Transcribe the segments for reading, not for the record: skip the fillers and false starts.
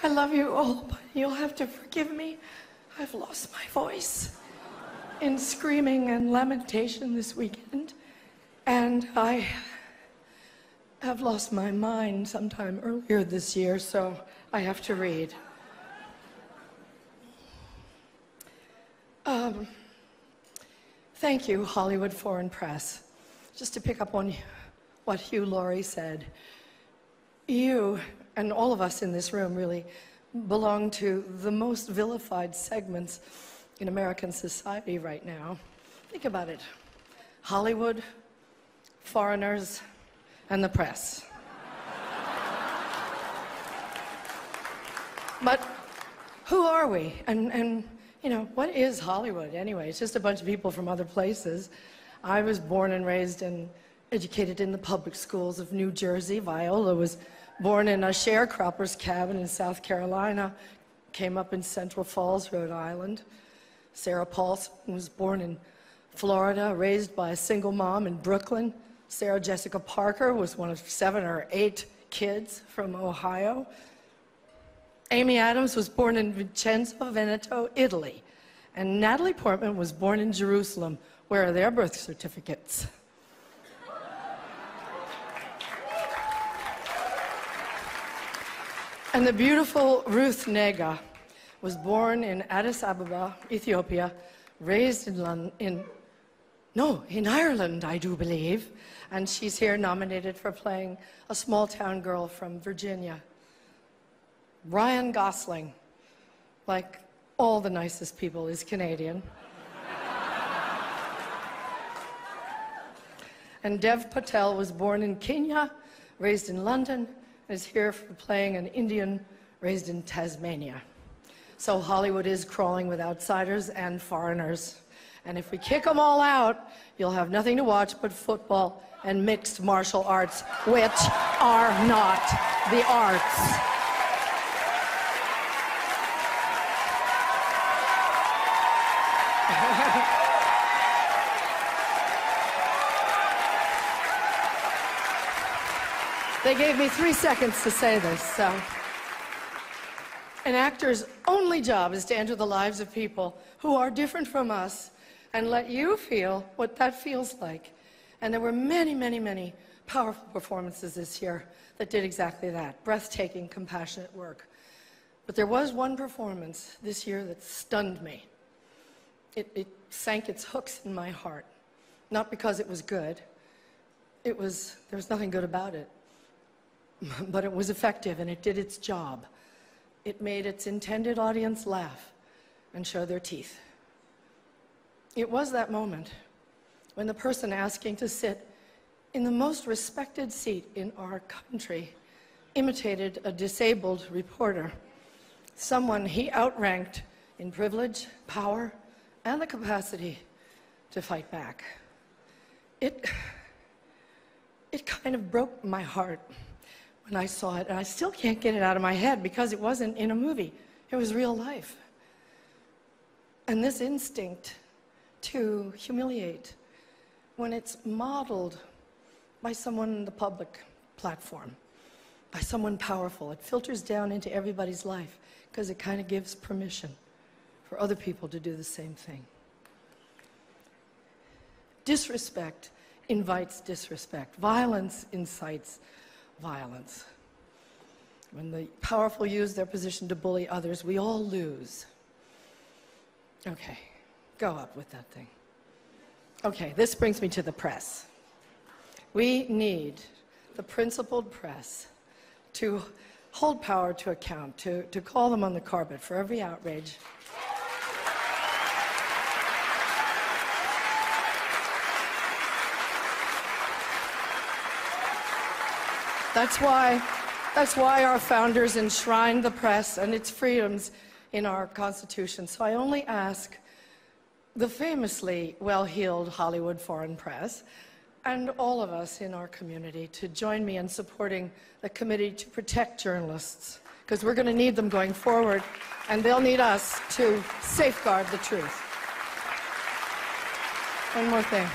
I love you all, but you'll have to forgive me. I've lost my voice in screaming and lamentation this weekend, and I have lost my mind sometime earlier this year, so I have to read. Thank you, Hollywood Foreign Press. Just to pick up on what Hugh Laurie said, you and all of us in this room really belong to the most vilified segments in American society right now. Think about it. Hollywood, foreigners, and the press. But who are we? And you know, what is Hollywood anyway? It's just a bunch of people from other places. I was born and raised and educated in the public schools of New Jersey. Viola was born in a sharecropper's cabin in South Carolina, came up in Central Falls, Rhode Island. Sarah Paulson was born in Florida, raised by a single mom in Brooklyn. Sarah Jessica Parker was one of 7 or 8 kids from Ohio. Amy Adams was born in Vicenza, Veneto, Italy. And Natalie Portman was born in Jerusalem. Where are their birth certificates? And the beautiful Ruth Nega was born in Addis Ababa, Ethiopia, raised in Ireland, I do believe. And she's here nominated for playing a small-town girl from Virginia. Ryan Gosling, like all the nicest people, is Canadian. And Dev Patel was born in Kenya, raised in London, and is here for playing an Indian raised in Tasmania. So Hollywood is crawling with outsiders and foreigners. And if we kick them all out, you'll have nothing to watch but football and mixed martial arts, which are not the arts. They gave me 3 seconds to say this, so. An actor's only job is to enter the lives of people who are different from us and let you feel what that feels like. And there were many, many, many powerful performances this year that did exactly that. Breathtaking, compassionate work. But there was one performance this year that stunned me. It sank its hooks in my heart. Not because it was good. There was nothing good about it. But it was effective, and it did its job. It made its intended audience laugh and show their teeth. It was that moment when the person asking to sit in the most respected seat in our country imitated a disabled reporter, someone he outranked in privilege, power, and the capacity to fight back. It kind of broke my heart when I saw it, and I still can't get it out of my head because it wasn't in a movie. It was real life. And this instinct to humiliate, when it's modeled by someone in the public platform, by someone powerful, it filters down into everybody's life because it kind of gives permission for other people to do the same thing. Disrespect invites disrespect. Violence incites violence. When the powerful use their position to bully others, we all lose. Okay, go up with that thing. Okay, this brings me to the press. We need the principled press to hold power to account, to call them on the carpet for every outrage. That's why our founders enshrined the press and its freedoms in our Constitution. So I only ask the famously well-heeled Hollywood Foreign Press and all of us in our community to join me in supporting the Committee to Protect Journalists, because we're going to need them going forward, and they'll need us to safeguard the truth. One more thing.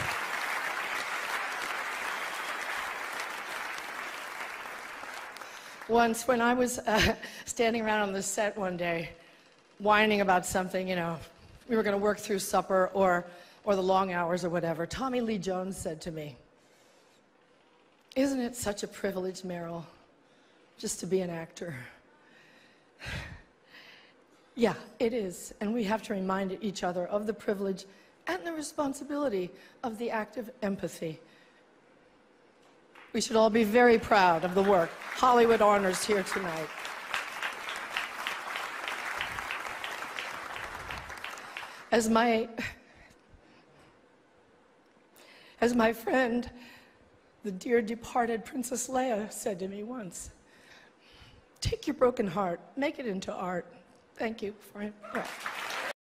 Once, when I was standing around on the set one day, whining about something, you know, we were going to work through supper or the long hours or whatever, Tommy Lee Jones said to me, "Isn't it such a privilege, Meryl, just to be an actor?" Yeah, it is, and we have to remind each other of the privilege and the responsibility of the act of empathy. We should all be very proud of the work Hollywood honors here tonight. As my friend, the dear departed Princess Leia, said to me once, "Take your broken heart, make it into art." Thank you for it.